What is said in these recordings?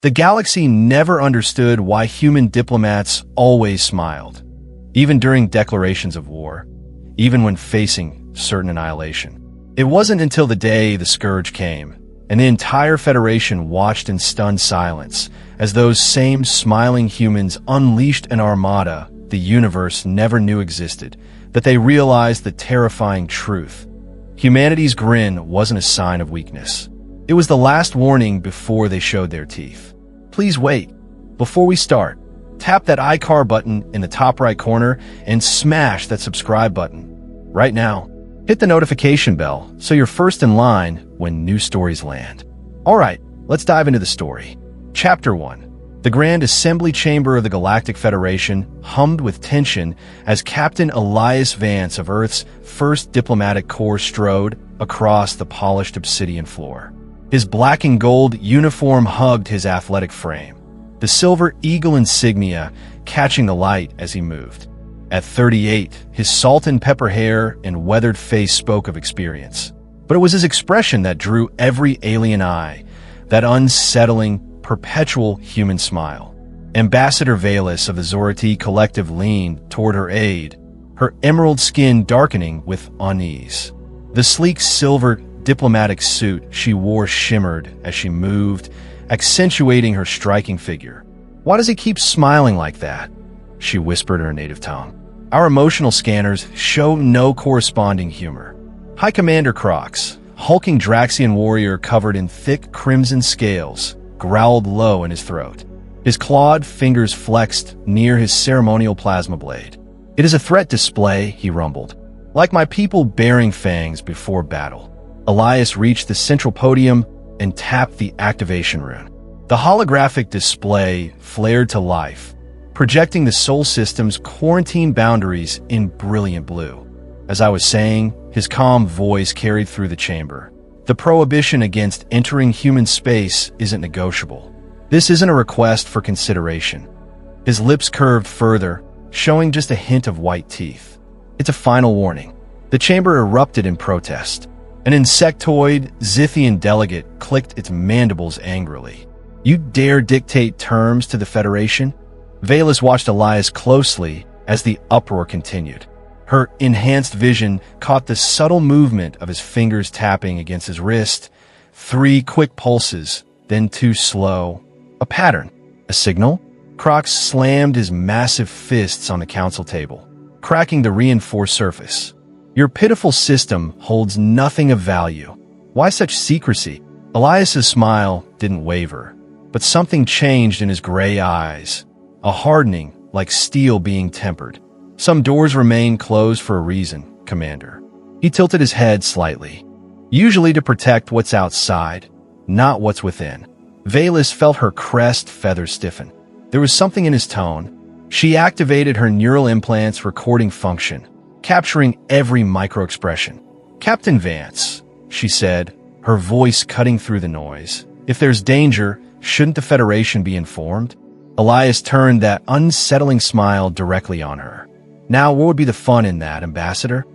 The galaxy never understood why human diplomats always smiled, even during declarations of war, even when facing certain annihilation. It wasn't until the day the scourge came, and the entire Federation watched in stunned silence as those same smiling humans unleashed an armada the universe never knew existed, that they realized the terrifying truth. Humanity's grin wasn't a sign of weakness. It was the last warning before they showed their teeth. Please wait. Before we start, tap that iCar button in the top right corner and smash that subscribe button. Right now, hit the notification bell so you're first in line when new stories land. Alright, let's dive into the story. Chapter 1. The Grand Assembly Chamber of the Galactic Federation hummed with tension as Captain Elias Vance of Earth's 1st Diplomatic Corps strode across the polished obsidian floor. His black and gold uniform hugged his athletic frame, the silver eagle insignia catching the light as he moved. At 38, his salt and pepper hair and weathered face spoke of experience. But it was his expression that drew every alien eye, that unsettling, perpetual human smile. Ambassador Valus of the Zorati Collective leaned toward her aide, her emerald skin darkening with unease. The sleek silver diplomatic suit she wore shimmered as she moved, accentuating her striking figure. "Why does he keep smiling like that?" she whispered in her native tongue. "Our emotional scanners show no corresponding humor." High Commander Crocs, hulking Draxian warrior covered in thick crimson scales, growled low in his throat. His clawed fingers flexed near his ceremonial plasma blade. "It is a threat display," he rumbled. "Like my people bearing fangs before battle." Elias reached the central podium and tapped the activation rune. The holographic display flared to life, projecting the Sol System's quarantine boundaries in brilliant blue. As I was saying, his calm voice carried through the chamber. The prohibition against entering human space isn't negotiable. This isn't a request for consideration. His lips curved further, showing just a hint of white teeth. It's a final warning. The chamber erupted in protest. An insectoid Zithian delegate clicked its mandibles angrily. "You dare dictate terms to the Federation?" Valus watched Elias closely as the uproar continued. Her enhanced vision caught the subtle movement of his fingers tapping against his wrist. 3 quick pulses, then 2 slow. A pattern. A signal? Crocs slammed his massive fists on the council table, cracking the reinforced surface. "Your pitiful system holds nothing of value. Why such secrecy?" Elias's smile didn't waver, but something changed in his gray eyes, a hardening like steel being tempered. "Some doors remain closed for a reason, Commander." He tilted his head slightly, usually to protect what's outside, not what's within. Valus felt her crest feathers stiffen. There was something in his tone. She activated her neural implants recording function, capturing every micro-expression. "Captain Vance," she said, her voice cutting through the noise. "If there's danger, shouldn't the Federation be informed?" Elias turned that unsettling smile directly on her. "Now, what would be the fun in that, Ambassador?"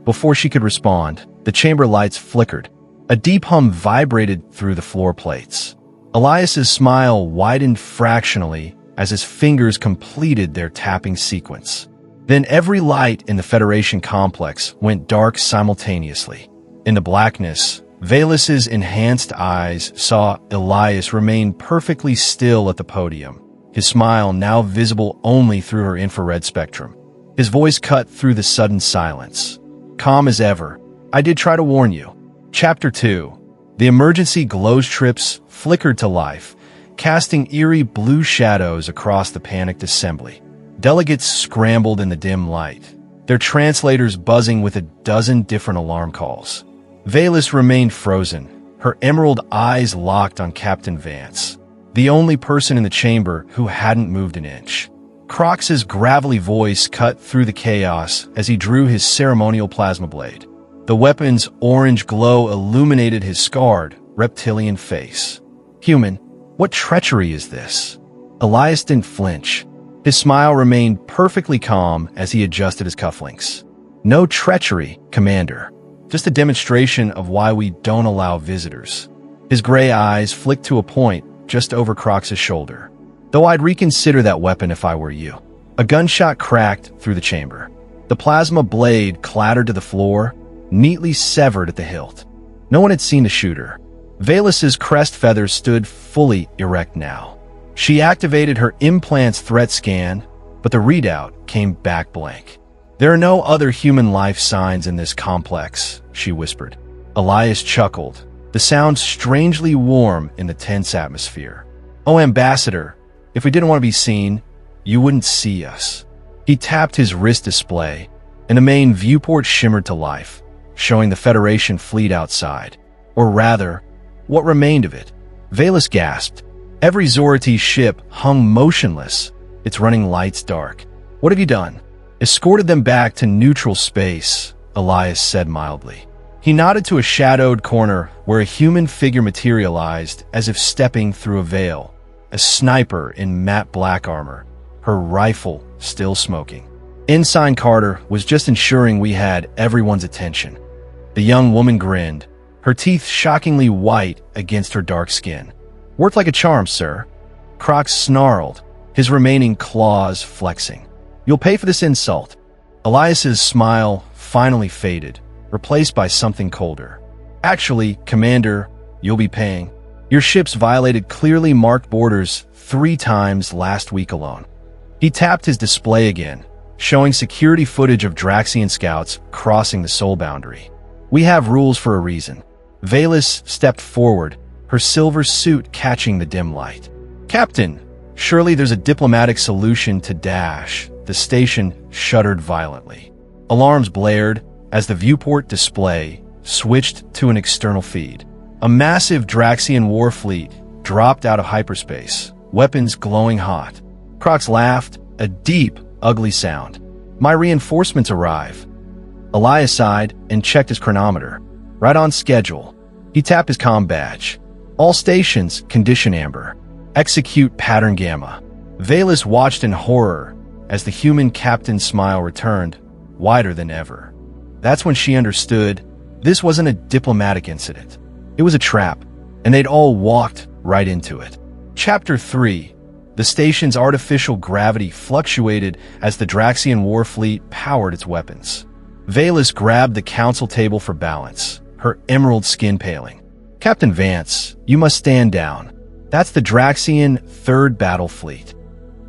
Before she could respond, the chamber lights flickered. A deep hum vibrated through the floor plates. Elias's smile widened fractionally as his fingers completed their tapping sequence. Then every light in the Federation complex went dark simultaneously. In the blackness, Valus's enhanced eyes saw Elias remain perfectly still at the podium, his smile now visible only through her infrared spectrum. His voice cut through the sudden silence. Calm as ever. "I did try to warn you." Chapter 2. The emergency glow strips flickered to life, casting eerie blue shadows across the panicked assembly. Delegates scrambled in the dim light, their translators buzzing with a dozen different alarm calls. Valus remained frozen, her emerald eyes locked on Captain Vance, the only person in the chamber who hadn't moved an inch. Crocs's gravelly voice cut through the chaos as he drew his ceremonial plasma blade. The weapon's orange glow illuminated his scarred, reptilian face. "Human, what treachery is this?" Elias didn't flinch. His smile remained perfectly calm as he adjusted his cufflinks. "No treachery, Commander. Just a demonstration of why we don't allow visitors." His gray eyes flicked to a point, just over Crocs' shoulder. Though I'd reconsider that weapon if I were you. A gunshot cracked through the chamber. The plasma blade clattered to the floor, neatly severed at the hilt. No one had seen the shooter. Velus's crest feathers stood fully erect now. She activated her implant's threat scan, but the readout came back blank. "There are no other human life signs in this complex," she whispered. Elias chuckled, the sound strangely warm in the tense atmosphere. "Oh, Ambassador, if we didn't want to be seen, you wouldn't see us." He tapped his wrist display, and the main viewport shimmered to life, showing the Federation fleet outside. Or rather, what remained of it. Velus gasped. Every Zorati ship hung motionless, its running lights dark. "What have you done?" "Escorted them back to neutral space," Elias said mildly. He nodded to a shadowed corner where a human figure materialized as if stepping through a veil. A sniper in matte black armor, her rifle still smoking. Ensign Carter was just ensuring we had everyone's attention. The young woman grinned, her teeth shockingly white against her dark skin. "Worked like a charm, sir." Crocs snarled, his remaining claws flexing. "You'll pay for this insult." Elias's smile finally faded, replaced by something colder. "Actually, Commander, you'll be paying. Your ships violated clearly marked borders 3 times last week alone." He tapped his display again, showing security footage of Draxian scouts crossing the soul boundary. "We have rules for a reason." Velus stepped forward, her silver suit catching the dim light. "Captain, surely there's a diplomatic solution to Dash." The station shuddered violently. Alarms blared as the viewport display switched to an external feed. A massive Draxian war fleet dropped out of hyperspace, weapons glowing hot. Crocs laughed, a deep, ugly sound. "My reinforcements arrive." Elias sighed and checked his chronometer. Right on schedule. He tapped his comm badge. "All stations, condition amber. Execute pattern gamma." Velus watched in horror as the human captain's smile returned, wider than ever. That's when she understood this wasn't a diplomatic incident. It was a trap, and they'd all walked right into it. Chapter 3. The station's artificial gravity fluctuated as the Draxian war fleet powered its weapons. Velus grabbed the council table for balance, her emerald skin paling. "Captain Vance, you must stand down. That's the Draxian 3rd Battle Fleet."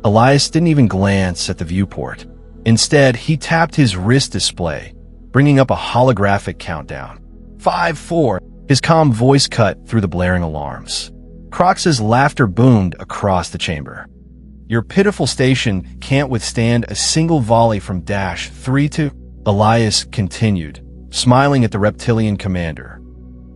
Elias didn't even glance at the viewport. Instead, he tapped his wrist display, bringing up a holographic countdown. 5, 4. His calm voice cut through the blaring alarms. Crocs' laughter boomed across the chamber. "Your pitiful station can't withstand a single volley from Dash 3-2. Elias continued, smiling at the reptilian commander.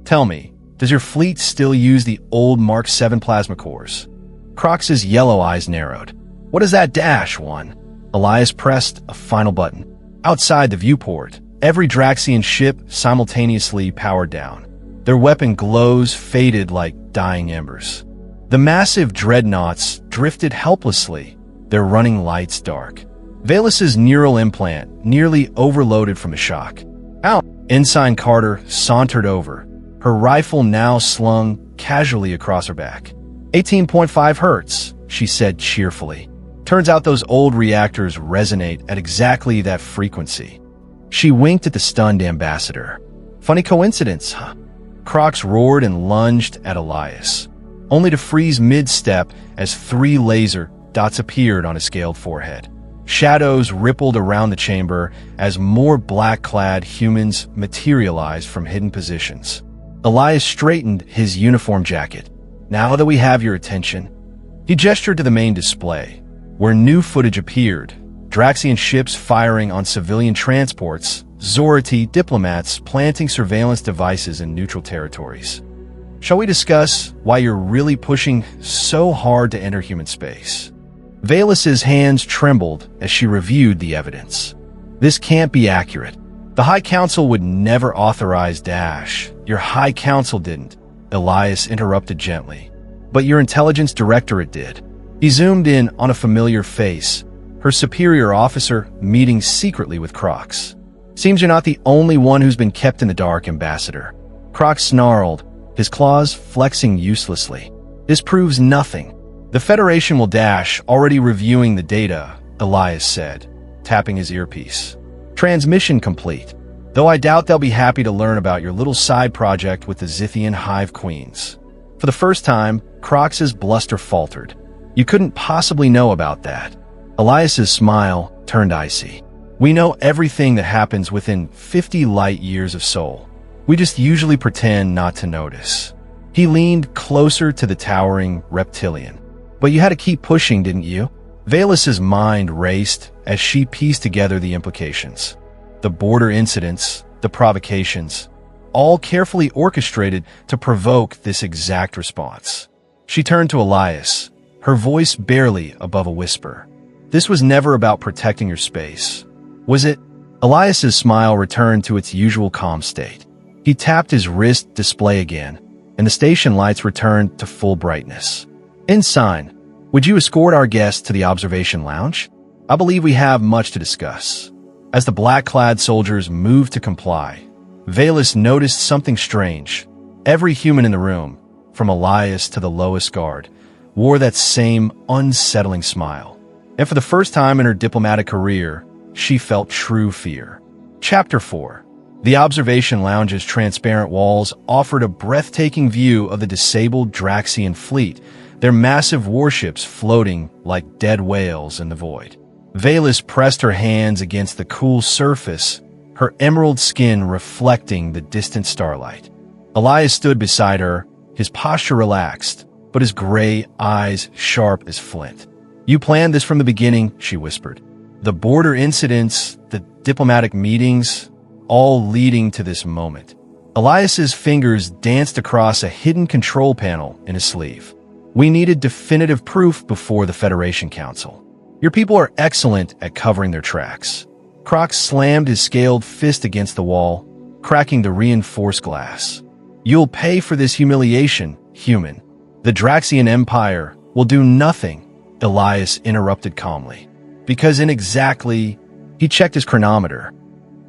"Tell me, does your fleet still use the old Mark 7 plasma cores?" Crocs' yellow eyes narrowed. "What is that Dash 1? Elias pressed a final button. Outside the viewport, every Draxian ship simultaneously powered down. Their weapon glows faded like dying embers. The massive dreadnoughts drifted helplessly, their running lights dark. Velus's neural implant nearly overloaded from the shock. "Out!" Ensign Carter sauntered over, her rifle now slung casually across her back. 18.5 hertz, she said cheerfully. "Turns out those old reactors resonate at exactly that frequency." She winked at the stunned ambassador. "Funny coincidence, huh?" Crocs roared and lunged at Elias, only to freeze mid-step as 3 laser dots appeared on his scaled forehead. Shadows rippled around the chamber as more black-clad humans materialized from hidden positions. Elias straightened his uniform jacket. "Now that we have your attention." He gestured to the main display, where new footage appeared, Draxian ships firing on civilian transports, Zorati diplomats planting surveillance devices in neutral territories. "Shall we discuss why you're really pushing so hard to enter human space?" Velus's hands trembled as she reviewed the evidence. "This can't be accurate. The High Council would never authorize Dash. Your High Council didn't," Elias interrupted gently. "But your intelligence directorate did." He zoomed in on a familiar face, her superior officer meeting secretly with Crocs. "Seems you're not the only one who's been kept in the dark, Ambassador." Crocs snarled, his claws flexing uselessly. This proves nothing. The Federation will dash, already reviewing the data, Elias said, tapping his earpiece. Transmission complete. Though I doubt they'll be happy to learn about your little side project with the Zithian Hive Queens. For the first time, Crox's bluster faltered. You couldn't possibly know about that. Elias's smile turned icy. We know everything that happens within 50 light years of Sol. We just usually pretend not to notice. He leaned closer to the towering reptilian. But you had to keep pushing, didn't you? Velus's mind raced as she pieced together the implications. The border incidents, the provocations, all carefully orchestrated to provoke this exact response. She turned to Elias, her voice barely above a whisper. This was never about protecting your space, was it? Elias's smile returned to its usual calm state. He tapped his wrist display again, and the station lights returned to full brightness. Ensign, would you escort our guests to the observation lounge? I believe we have much to discuss. As the black-clad soldiers moved to comply, Velus noticed something strange. Every human in the room, from Elias to the lowest guard, wore that same unsettling smile. And for the first time in her diplomatic career, she felt true fear. Chapter 4. The observation lounge's transparent walls offered a breathtaking view of the disabled Draxian fleet, their massive warships floating like dead whales in the void. Velus pressed her hands against the cool surface, her emerald skin reflecting the distant starlight. Elias stood beside her, his posture relaxed, but his gray eyes sharp as flint. You planned this from the beginning, she whispered. The border incidents, the diplomatic meetings, all leading to this moment. Elias's fingers danced across a hidden control panel in his sleeve. We needed definitive proof before the Federation Council. Your people are excellent at covering their tracks. Crox slammed his scaled fist against the wall, cracking the reinforced glass. You'll pay for this humiliation, human. The Draxian Empire will do nothing, Elias interrupted calmly. Because in exactly, he checked his chronometer.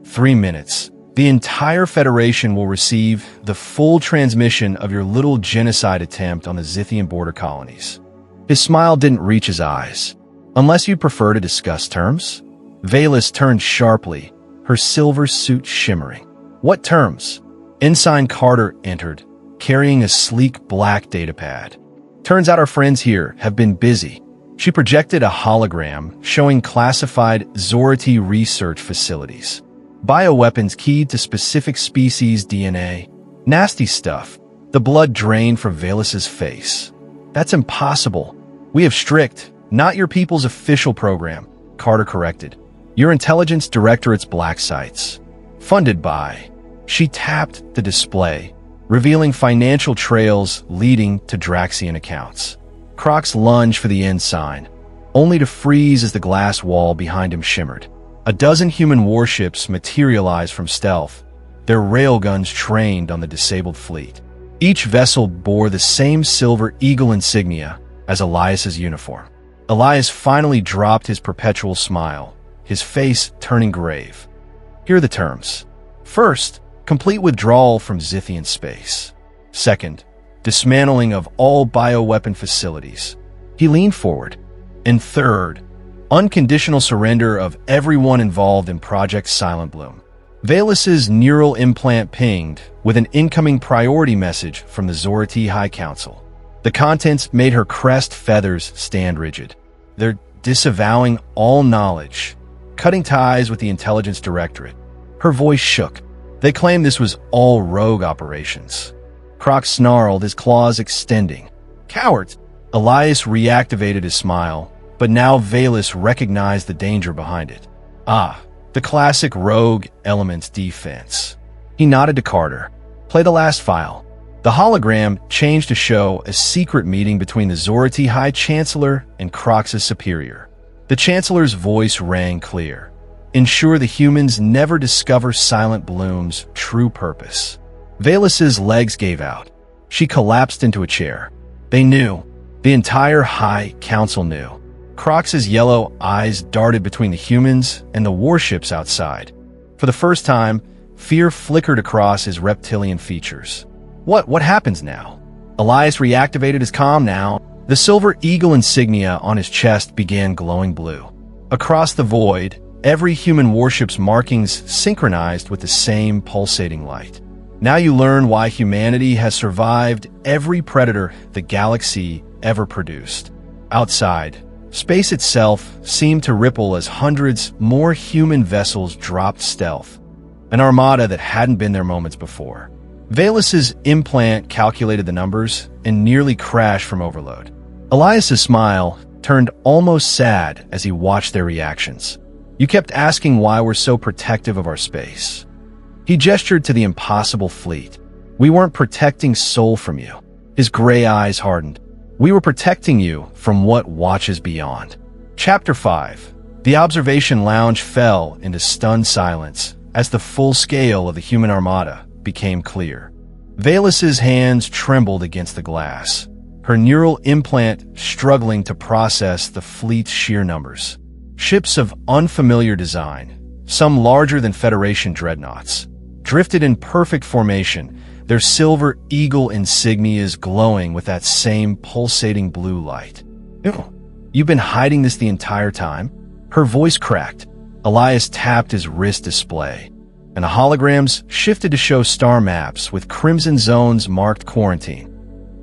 3 minutes. The entire Federation will receive the full transmission of your little genocide attempt on the Zithian border colonies. His smile didn't reach his eyes. Unless you'd prefer to discuss terms? Velus turned sharply, her silver suit shimmering. What terms? Ensign Carter entered, carrying a sleek black datapad. Turns out our friends here have been busy. She projected a hologram showing classified Zority research facilities. Bioweapons keyed to specific species DNA. Nasty stuff. The blood drained from Velus's face. That's impossible. We have strict, not your people's official program, Carter corrected. Your intelligence directorate's black sites. Funded by. She tapped the display, revealing financial trails leading to Draxian accounts. Crox lunged for the ensign, only to freeze as the glass wall behind him shimmered. A dozen human warships materialized from stealth, their railguns trained on the disabled fleet. Each vessel bore the same silver eagle insignia as Elias's uniform. Elias finally dropped his perpetual smile, his face turning grave. Here are the terms. First, complete withdrawal from Zithian space. Second, dismantling of all bioweapon facilities. He leaned forward. And third, unconditional surrender of everyone involved in Project Silent Bloom. Velus's neural implant pinged with an incoming priority message from the Zority High Council. The contents made her crest feathers stand rigid. They're disavowing all knowledge, cutting ties with the Intelligence Directorate. Her voice shook. They claimed this was all rogue operations. Croc snarled, his claws extending. Cowards! Elias reactivated his smile, but now Velus recognized the danger behind it. Ah, the classic rogue elements defense. He nodded to Carter. Play the last file. The hologram changed to show a secret meeting between the Zority High Chancellor and Crox's superior. The Chancellor's voice rang clear. Ensure the humans never discover Silent Bloom's true purpose. Velus's legs gave out. She collapsed into a chair. They knew. The entire High Council knew. Crox's yellow eyes darted between the humans and the warships outside. For the first time, fear flickered across his reptilian features. What happens now? Elias reactivated his comm now. The silver eagle insignia on his chest began glowing blue. Across the void, every human warship's markings synchronized with the same pulsating light. Now you learn why humanity has survived every predator the galaxy ever produced. Outside, space itself seemed to ripple as hundreds more human vessels dropped stealth, an armada that hadn't been there moments before. Velus's implant calculated the numbers and nearly crashed from overload. Elias's smile turned almost sad as he watched their reactions. You kept asking why we're so protective of our space. He gestured to the impossible fleet. We weren't protecting Sol from you. His gray eyes hardened. We were protecting you from what watches beyond. Chapter 5. The observation lounge fell into stunned silence as the full scale of the human armada became clear. Velus's hands trembled against the glass, her neural implant struggling to process the fleet's sheer numbers. Ships of unfamiliar design, some larger than Federation dreadnoughts, drifted in perfect formation, their silver eagle insignias glowing with that same pulsating blue light. You've been hiding this the entire time? Her voice cracked. Elias tapped his wrist display, and the holograms shifted to show star maps with crimson zones marked quarantine.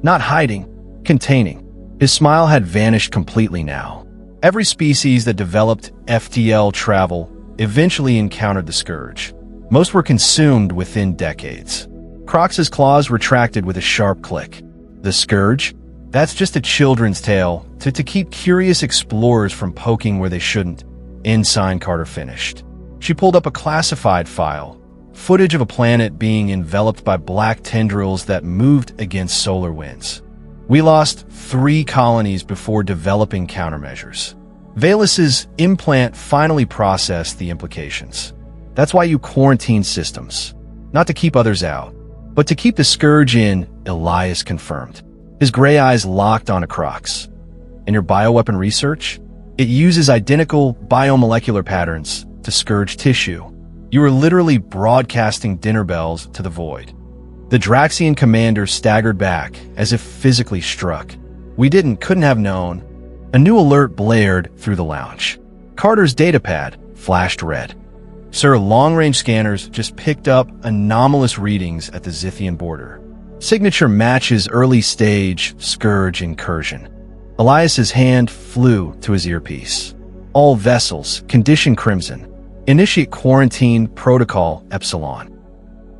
Not hiding, containing. His smile had vanished completely now. Every species that developed FTL travel eventually encountered the scourge. Most were consumed within decades. Crox's claws retracted with a sharp click. The scourge? That's just a children's tale to keep curious explorers from poking where they shouldn't. Ensign Carter finished. She pulled up a classified file, footage of a planet being enveloped by black tendrils that moved against solar winds. We lost 3 colonies before developing countermeasures. Velus's implant finally processed the implications. That's why you quarantine systems. Not to keep others out, but to keep the scourge in, Elias confirmed. His gray eyes locked onto Crox. And your bioweapon research? It uses identical biomolecular patterns to scourge tissue. You were literally broadcasting dinner bells to the void. The Draxian commander staggered back as if physically struck. We couldn't have known. A new alert blared through the lounge. Carter's datapad flashed red. Sir, long-range scanners just picked up anomalous readings at the Zithian border. Signature matches early-stage scourge incursion. Elias's hand flew to his earpiece. All vessels, condition crimson. Initiate quarantine protocol Epsilon.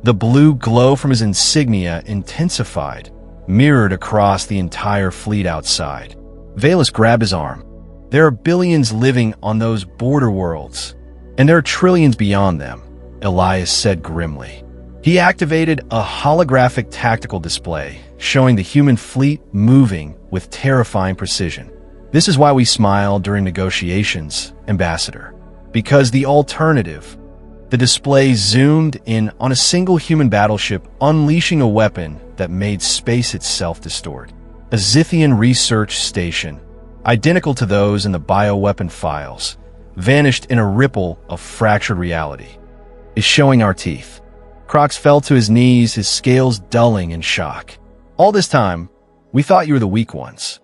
The blue glow from his insignia intensified, mirrored across the entire fleet outside. Velus grabbed his arm. There are billions living on those border worlds, and there are trillions beyond them, Elias said grimly. He activated a holographic tactical display, showing the human fleet moving with terrifying precision. This is why we smile during negotiations, Ambassador. Because the alternative. The display zoomed in on a single human battleship unleashing a weapon that made space itself distort. A Zithian research station, identical to those in the bioweapon files, vanished in a ripple of fractured reality. Is showing our teeth. Crox fell to his knees, his scales dulling in shock. All this time, we thought you were the weak ones.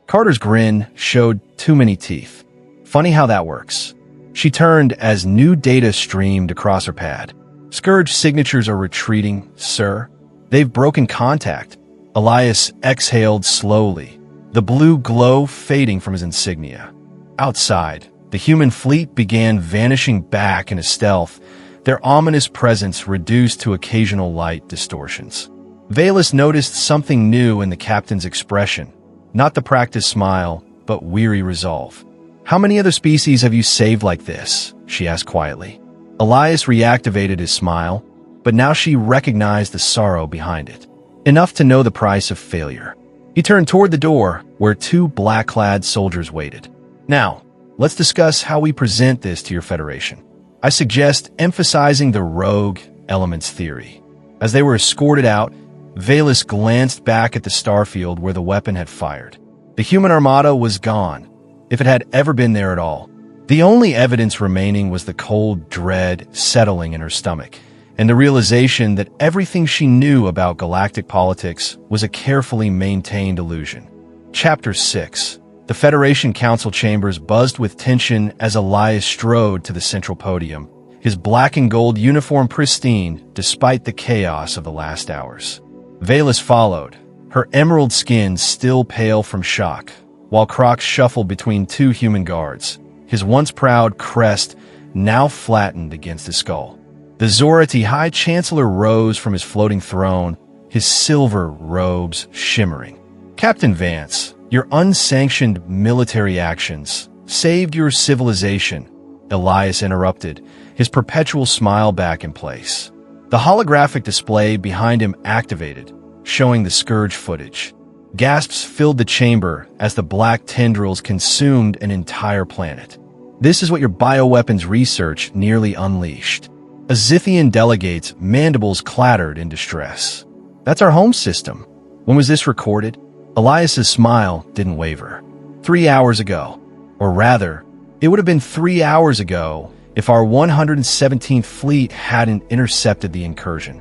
Carter's grin showed too many teeth. Funny how that works. She turned as new data streamed across her pad. Scourge signatures are retreating, sir. They've broken contact. Elias exhaled slowly, the blue glow fading from his insignia. Outside, the human fleet began vanishing back into stealth, their ominous presence reduced to occasional light distortions. Velus noticed something new in the captain's expression, not the practiced smile, but weary resolve. How many other species have you saved like this? She asked quietly. Elias reactivated his smile, but now she recognized the sorrow behind it. Enough to know the price of failure. He turned toward the door, where 2 black-clad soldiers waited. Now, let's discuss how we present this to your Federation. I suggest emphasizing the rogue elements theory. As they were escorted out, Velus glanced back at the starfield where the weapon had fired. The human armada was gone, if it had ever been there at all. The only evidence remaining was the cold dread settling in her stomach, and the realization that everything she knew about galactic politics was a carefully maintained illusion. Chapter 6. The Federation Council chambers buzzed with tension as Elias strode to the central podium, his black and gold uniform pristine despite the chaos of the last hours. Valus followed, her emerald skin still pale from shock, while Croc shuffled between two human guards, his once proud crest now flattened against his skull. The Zorati High Chancellor rose from his floating throne, his silver robes shimmering. "Captain Vance, your unsanctioned military actions saved your civilization," Elias interrupted, his perpetual smile back in place. The holographic display behind him activated, showing the Scourge footage. Gasps filled the chamber as the black tendrils consumed an entire planet. "This is what your bioweapons research nearly unleashed." Azithian delegates' mandibles clattered in distress. "That's our home system. When was this recorded?" Elias's smile didn't waver. 3 hours ago. Or rather, it would have been 3 hours ago if our 117th Fleet hadn't intercepted the incursion.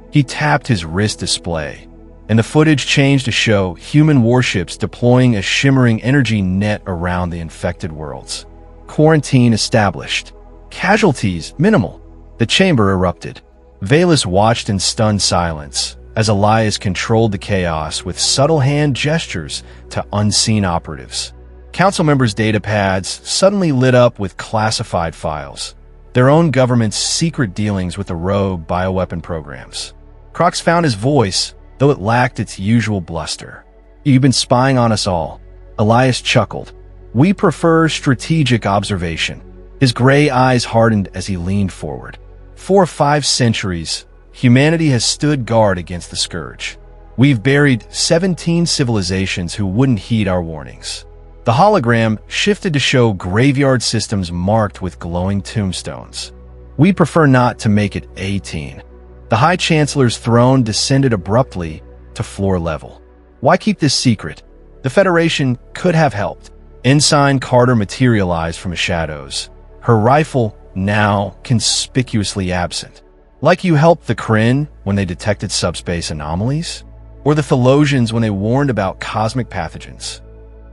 He tapped his wrist display, and the footage changed to show human warships deploying a shimmering energy net around the infected worlds. Quarantine established. Casualties minimal. The chamber erupted. Valus watched in stunned silence as Elias controlled the chaos with subtle hand gestures to unseen operatives. Council members' data pads suddenly lit up with classified files, their own government's secret dealings with the rogue bioweapon programs. Crocs found his voice, though it lacked its usual bluster. "You've been spying on us all." Elias chuckled. "We prefer strategic observation." His gray eyes hardened as he leaned forward. For 5 centuries, humanity has stood guard against the Scourge. We've buried 17 civilizations who wouldn't heed our warnings. The hologram shifted to show graveyard systems marked with glowing tombstones. "We prefer not to make it 18. The High Chancellor's throne descended abruptly to floor level. "Why keep this secret? The Federation could have helped." Ensign Carter materialized from the shadows, her rifle now conspicuously absent. "Like you helped the Kryn when they detected subspace anomalies? Or the Thelosians when they warned about cosmic pathogens?"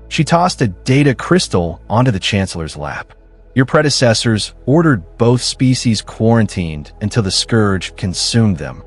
She tossed a data crystal onto the Chancellor's lap. "Your predecessors ordered both species quarantined until the Scourge consumed them."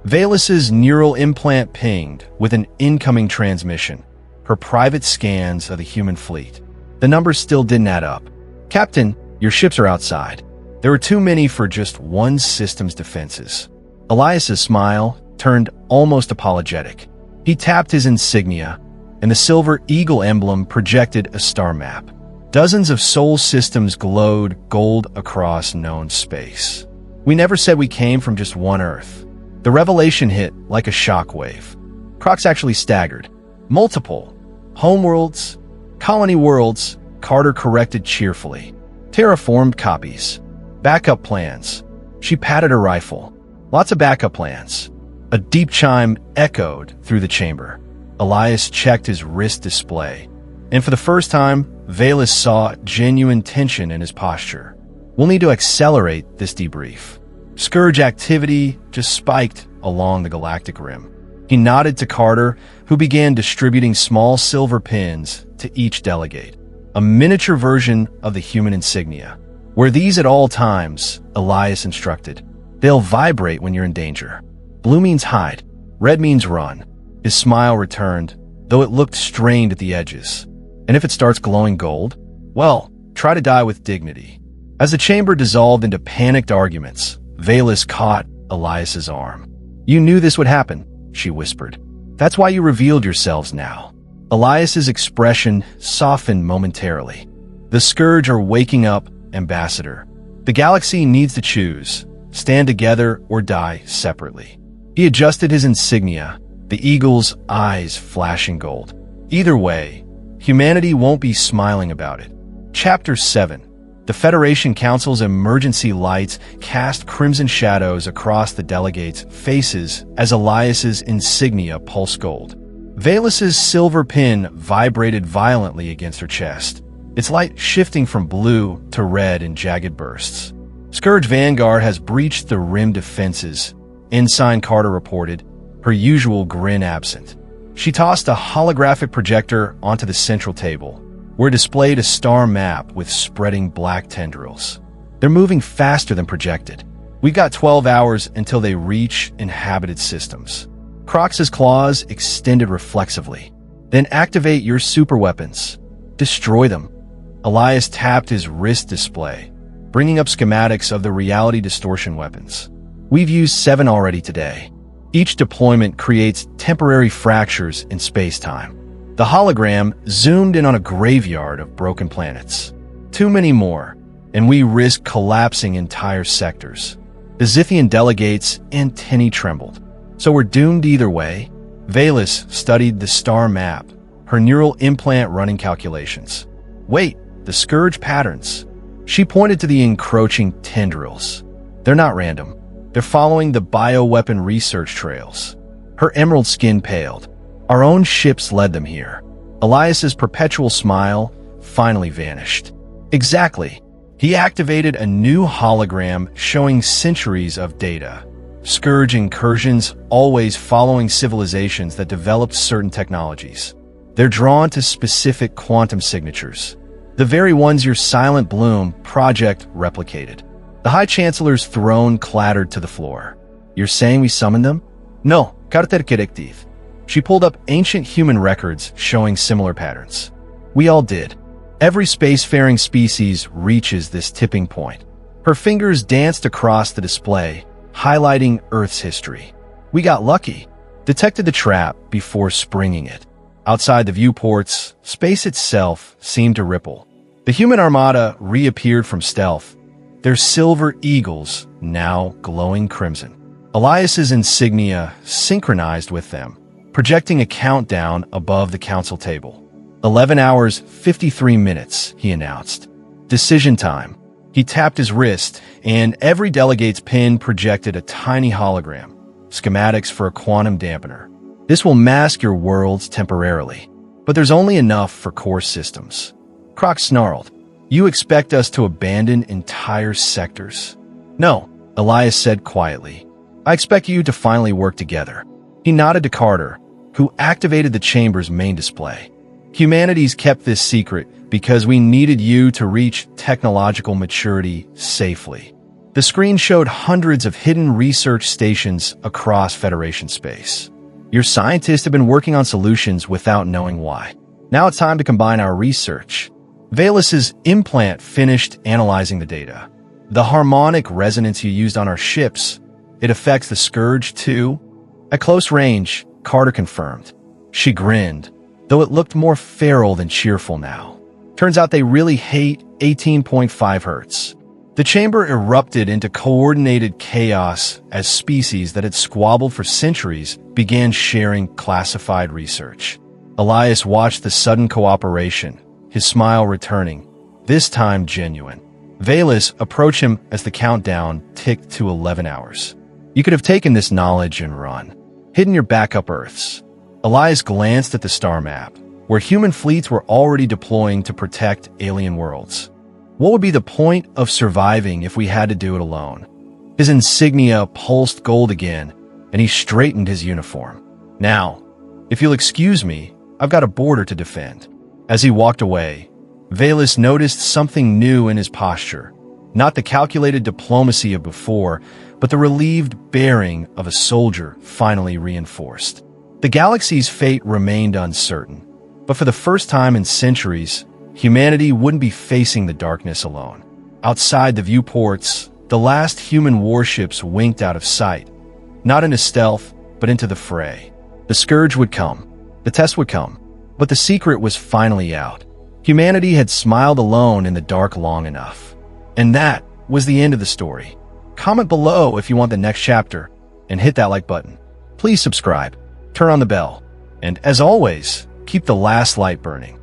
Valus's neural implant pinged with an incoming transmission, her private scans of the human fleet. The numbers still didn't add up. "Captain, your ships are outside. There were too many for just one system's defenses." Elias's smile turned almost apologetic. He tapped his insignia, and the silver eagle emblem projected a star map. Dozens of Sol systems glowed gold across known space. "We never said we came from just one Earth." The revelation hit like a shockwave. Crocs actually staggered. "Multiple. Homeworlds, colony worlds," Carter corrected cheerfully. "Terraformed copies. Backup plans." She patted her rifle. "Lots of backup plans." A deep chime echoed through the chamber. Elias checked his wrist display, and for the first time, Valus saw genuine tension in his posture. "We'll need to accelerate this debrief." Scourge activity just spiked along the galactic rim. He nodded to Carter, who began distributing small silver pins to each delegate, a miniature version of the human insignia. "Wear these at all times," Elias instructed. "They'll vibrate when you're in danger. Blue means hide, red means run." His smile returned, though it looked strained at the edges. "And if it starts glowing gold? Well, try to die with dignity." As the chamber dissolved into panicked arguments, Valus caught Elias's arm. "You knew this would happen," she whispered. "That's why you revealed yourselves now." Elias's expression softened momentarily. "The Scourge are waking up, Ambassador. The galaxy needs to choose, stand together or die separately." He adjusted his insignia, the eagle's eyes flashing gold. "Either way, humanity won't be smiling about it." Chapter 7. The Federation Council's emergency lights cast crimson shadows across the delegates' faces as Elias's insignia pulsed gold. Valus's silver pin vibrated violently against her chest, its light shifting from blue to red in jagged bursts. Scourge Vanguard has breached the rim defenses, Ensign Carter reported, her usual grin absent. She tossed a holographic projector onto the central table, where displayed a star map with spreading black tendrils. They're moving faster than projected. We've got 12 hours until they reach inhabited systems. Crox's claws extended reflexively. Then activate your superweapons. Destroy them. Elias tapped his wrist display, bringing up schematics of the reality distortion weapons. We've used 7 already today. Each deployment creates temporary fractures in space-time. The hologram zoomed in on a graveyard of broken planets. Too many more, and we risk collapsing entire sectors. The Zithian delegates' antennae trembled. So we're doomed either way. Valus studied the star map, her neural implant running calculations. Wait, the scourge patterns. She pointed to the encroaching tendrils. They're not random. They're following the bioweapon research trails. Her emerald skin paled. Our own ships led them here. Elias's perpetual smile finally vanished. Exactly. He activated a new hologram showing centuries of data. Scourge incursions always following civilizations that developed certain technologies. They're drawn to specific quantum signatures, the very ones your Silent Bloom project replicated. The High Chancellor's throne clattered to the floor. You're saying we summoned them? No, carter corrective. She pulled up ancient human records showing similar patterns. We all did. Every spacefaring species reaches this tipping point. Her fingers danced across the display, highlighting Earth's history. We got lucky. Detected the trap before springing it. Outside the viewports, space itself seemed to ripple. The human armada reappeared from stealth, their silver eagles now glowing crimson. Elias's insignia synchronized with them, projecting a countdown above the council table. 11 hours, 53 minutes, he announced. Decision time. He tapped his wrist, and every delegate's pin projected a tiny hologram, schematics for a quantum dampener. This will mask your worlds temporarily, but there's only enough for core systems. Crox snarled. You expect us to abandon entire sectors? No, Elias said quietly. I expect you to finally work together. He nodded to Carter, who activated the chamber's main display. Humanity's kept this secret because we needed you to reach technological maturity safely. The screen showed hundreds of hidden research stations across Federation space. Your scientists have been working on solutions without knowing why. Now it's time to combine our research. Valus's implant finished analyzing the data. The harmonic resonance you used on our ships, it affects the Scourge too? At close range, Carter confirmed. She grinned, though it looked more feral than cheerful now. Turns out they really hate 18.5 hertz. The chamber erupted into coordinated chaos as species that had squabbled for centuries began sharing classified research. Elias watched the sudden cooperation, his smile returning, this time genuine. Valus approached him as the countdown ticked to 11 hours. You could have taken this knowledge and run, hidden your backup Earths. Elias glanced at the star map, where human fleets were already deploying to protect alien worlds. What would be the point of surviving if we had to do it alone? His insignia pulsed gold again, and he straightened his uniform. Now, if you'll excuse me, I've got a border to defend. As he walked away, Valus noticed something new in his posture. Not the calculated diplomacy of before, but the relieved bearing of a soldier finally reinforced. The galaxy's fate remained uncertain, but for the first time in centuries, humanity wouldn't be facing the darkness alone. Outside the viewports, the last human warships winked out of sight, not into stealth, but into the fray. The Scourge would come, the test would come, but the secret was finally out. Humanity had smiled alone in the dark long enough. And that was the end of the story. Comment below if you want the next chapter, and hit that like button. Please subscribe, turn on the bell, and as always, keep the last light burning.